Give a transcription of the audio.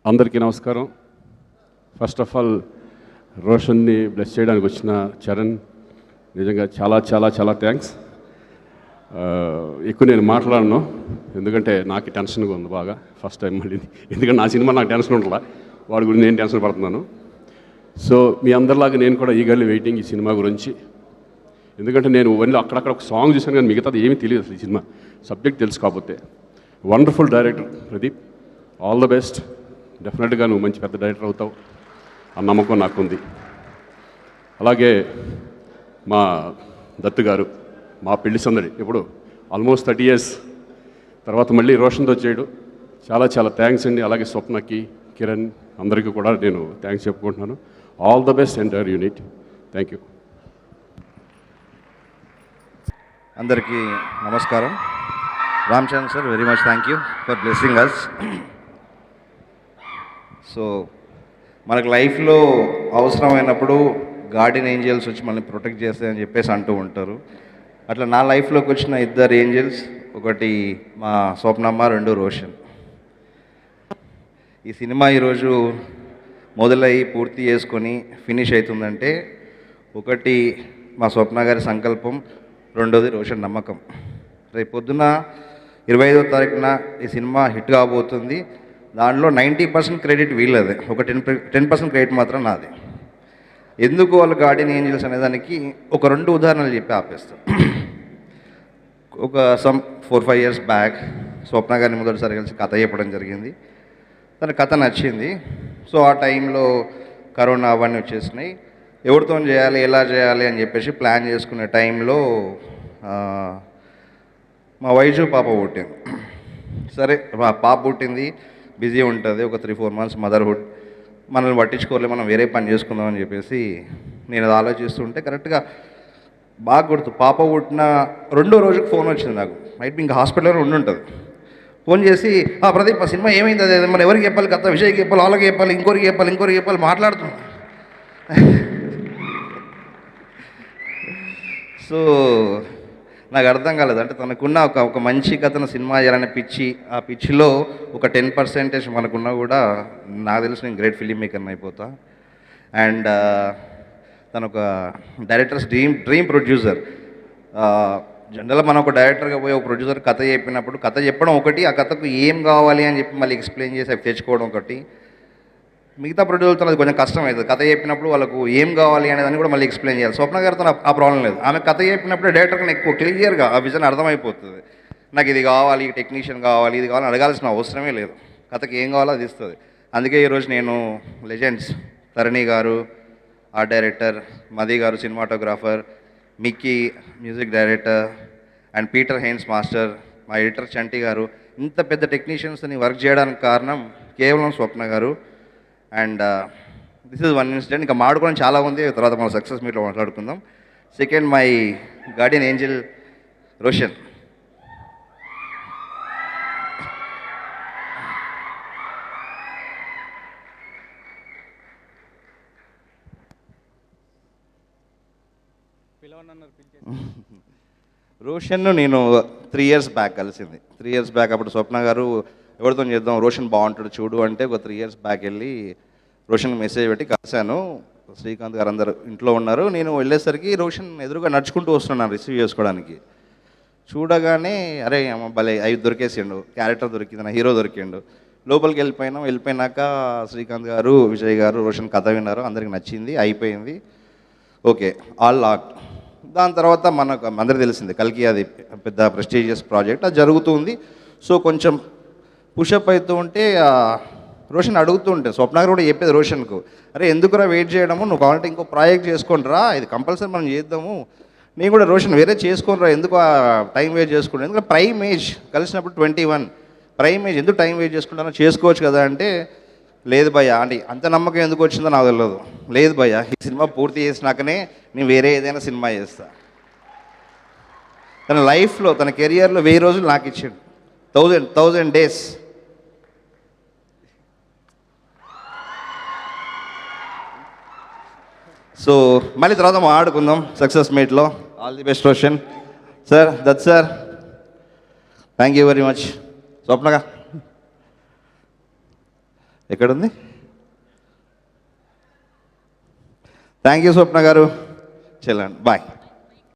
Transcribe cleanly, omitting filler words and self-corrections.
అందరికీ నమస్కారం. First of all రోషన్ని bless చేయడానికి వచ్చిన చరణ్ నిజంగా చాలా చాలా చాలా థ్యాంక్స్. ఎక్కువ నేను మాట్లాడను ఎందుకంటే నాకు టెన్షన్గా ఉంది బాగా. ఫస్ట్ టైం మళ్ళీ ఎందుకంటే నా సినిమా నాకు టెన్షన్ ఉండాల, వాడి గురించి నేను టెన్షన్ పడుతున్నాను. సో మీ అందరిలాగా నేను కూడా ఈగర్లీ వెయిటింగ్ ఈ సినిమా గురించి. ఎందుకంటే నేను ఓన్లీ అక్కడక్కడ ఒక సాంగ్ చూసాను కానీ మిగతాది ఏమీ తెలియదు అసలు. ఈ సినిమా సబ్జెక్ట్ తెలుసు కాకపోతే. Wonderful director Pradeep, all the best. డెఫినెట్గా నువ్వు మంచి పెద్ద డైరెక్టర్ అవుతావు ఆ నమ్మకం నాకుంది. అలాగే మా దత్తు గారు, మా పెళ్లి సందడి ఇప్పుడు ఆల్మోస్ట్ 30 years తర్వాత మళ్ళీ రోషన్తో చేయడు, చాలా చాలా థ్యాంక్స్ అండి. అలాగే స్వప్నకి, కిరణ్ అందరికీ కూడా నేను థ్యాంక్స్ చెప్పుకుంటున్నాను. All the best entire unit. Thank you. అందరికీ నమస్కారం. Ram Charan sir, very much thank you for blessing us. So మనకు లైఫ్లో అవసరమైనప్పుడు గార్డెన్ ఏంజల్స్ వచ్చి మనల్ని ప్రొటెక్ట్ చేస్తాయని చెప్పేసి అంటూ ఉంటారు. అట్లా నా లైఫ్లోకి వచ్చిన 2 ఏంజల్స్, ఒకటి మా స్వప్నమ్మ, 2 రోషన్. ఈ సినిమా ఈరోజు మొదలై పూర్తి చేసుకొని ఫినిష్ అవుతుందంటే ఒకటి మా స్వప్న గారి సంకల్పం, 2వది రోషన్ నమ్మకం. రేపు పొద్దున 25వ తారీఖున ఈ సినిమా హిట్ కాబోతుంది. దానిలో 90% క్రెడిట్ వీళ్ళదే, ఒక 10% క్రెడిట్ మాత్రం నాది. ఎందుకు వాళ్ళు గార్డెన్ ఏంజల్స్ అనేదానికి ఒక 2 ఉదాహరణలు చెప్పి ఆపేస్తాం. ఒక 4-5 years బ్యాక్ స్వప్న గారిని మొదటిసారి కలిసి కథ చెప్పడం జరిగింది. తన కథ నచ్చింది. సో ఆ టైంలో కరోనా అవన్నీ వచ్చేసినాయి. ఎవరితో చేయాలి, ఎలా చేయాలి అని చెప్పేసి ప్లాన్ చేసుకునే టైంలో మా వైజు పాప పుట్టింది. సరే పాప పుట్టింది, బిజీ ఉంటుంది, ఒక 3-4 months మదర్హుడ్, మనల్ని పట్టించుకోలే, మనం వేరే పని చేసుకుందామని చెప్పేసి నేను అది ఆలోచిస్తుంటే కరెక్ట్గా బాగా గుర్తు, పాప పుట్టిన 2వ రోజుకి ఫోన్ వచ్చింది నాకు. మైట్ ఇంకా హాస్పిటల్లో ఉంటుంది. ఫోన్ చేసి ప్రదీప్ ఆ సినిమా ఏమైంది, అదే మరి ఎవరికి చెప్పాలి, కథ విజయ్కి చెప్పాలి, వాళ్ళకి చెప్పాలి, ఇంకోరికి చెప్పాలి మాట్లాడుతున్నాం. సో నాకు అర్థం కాలేదు. అంటే తనకున్న ఒక మంచి కథను సినిమా చేయాలనే పిచ్చి, ఆ పిచ్చిలో ఒక 10% మనకున్నా కూడా నాకు తెలిసి నేను గ్రేట్ ఫిలిం మేకర్ని అయిపోతా. అండ్ తను ఒక డైరెక్టర్స్ డ్రీమ్ ప్రొడ్యూసర్. జనరల్గా మనం ఒక డైరెక్టర్గా పోయి ఒక ప్రొడ్యూసర్ కథ చెప్పినప్పుడు కథ చెప్పడం ఒకటి, ఆ కథకు ఏం కావాలి అని చెప్పి మళ్ళీ ఎక్స్ప్లెయిన్ చేసి అవి తెచ్చుకోవడం ఒకటి. మిగతా ప్రొడ్యూసర్తో అది కొంచెం కష్టం అవుతుంది. కథ చెప్పినప్పుడు వాళ్ళకు ఏం కావాలి అనేదాన్ని కూడా మళ్ళీ ఎక్స్ప్లెయిన్ చేయాలి. స్వప్న గారితో ఆ ప్రాబ్లం లేదు. ఆమె కథ చెప్పినప్పుడు డైరెక్టర్కి ఎక్కువ క్లియర్గా ఆ విజన్ అర్థమైపోతుంది. నాకు ఇది కావాలి, టెక్నీషియన్ కావాలి, ఇది కావాలని అడగాల్సిన అవసరమే లేదు. కథకి ఏం కావాలో అది ఇస్తుంది. అందుకే ఈరోజు నేను లెజెండ్స్ తరణి గారు art director, Madhi garu cinematographer, Mickey music director and Peter Hein master, మా ఎడిటర్ చంటి గారు, ఇంత పెద్ద టెక్నీషియన్స్ని వర్క్ చేయడానికి కారణం కేవలం Swapna garu. And this is 1 incident. ఇంకా మాడుకోవడం చాలా ఉంది, తర్వాత మనం సక్సెస్ మీట్లో మాట్లాడుకుందాం. Second, my garden angel Roshan. రోషన్ను నేను 3 years బ్యాక్ కలిసింది. 3 years బ్యాక్ అప్పుడు స్వప్న గారు ఎవరితో చేద్దాం, రోషన్ బాగుంటాడు చూడు అంటే ఒక 3 years బ్యాక్ వెళ్ళి రోషన్ మెసేజ్ పెట్టి కలిశాను. శ్రీకాంత్ గారు అందరూ ఇంట్లో ఉన్నారు. నేను వెళ్ళేసరికి రోషన్ ఎదురుగా నడుచుకుంటూ వస్తున్నాను రిసీవ్ చేసుకోవడానికి. చూడగానే అరే అమ్మ భలే అవి దొరికేసిండు, క్యారెక్టర్ దొరికింది, నా హీరో దొరికిండు. లోపలికి వెళ్ళిపోయినాక శ్రీకాంత్ గారు, విజయ్ గారు రోషన్ కథ విన్నారు, అందరికి నచ్చింది, అయిపోయింది, ఓకే, ఆల్ లాక్. దాని తర్వాత మనకు అందరికీ తెలిసింది కల్కి అది పెద్ద ప్రెస్టీజియస్ ప్రాజెక్ట్, అది జరుగుతుంది. సో కొంచెం పుషప్ అవుతూ ఉంటే రోషన్ అడుగుతూ ఉంటే స్వప్న గారు కూడా చెప్పేది రోషన్కు, అరే ఎందుకురా వెయిట్ చేయడము, నువ్వు కావాలంటే ఇంకో ప్రాజెక్ట్ చేసుకోండిరా, ఇది కంపల్సరీ మనం చేద్దాము. నేను కూడా రోషన్ వేరే చేసుకోనిరా, ఎందుకు టైం వేస్ట్ చేసుకుంటాను, ఎందుకంటే ప్రైమ్ ఏజ్ కలిసినప్పుడు 21, ప్రైమ్ ఏజ్ ఎందుకు టైం వేస్ట్ చేసుకుంటానో చేసుకోవచ్చు కదా అంటే, లేదు భయ్య అంటే అంత నమ్మకం ఎందుకు వచ్చిందో నాకు తెలియదు, లేదు భయ్య ఈ సినిమా పూర్తి చేసినాకనే నేను వేరే ఏదైనా సినిమా చేస్తా. తన లైఫ్లో తన కెరియర్లో 1000 రోజులు నాకు ఇచ్చాడు, 1000 days. సో మళ్ళీ తర్వాత ఆడుకుందాం సక్సెస్ మీట్లో. All the best Roshan sir, Dutt sir, thank you very much. స్వప్నగా ఎక్కడుంది? Thank you Swapna garu. చెల్లండి, బాయ్.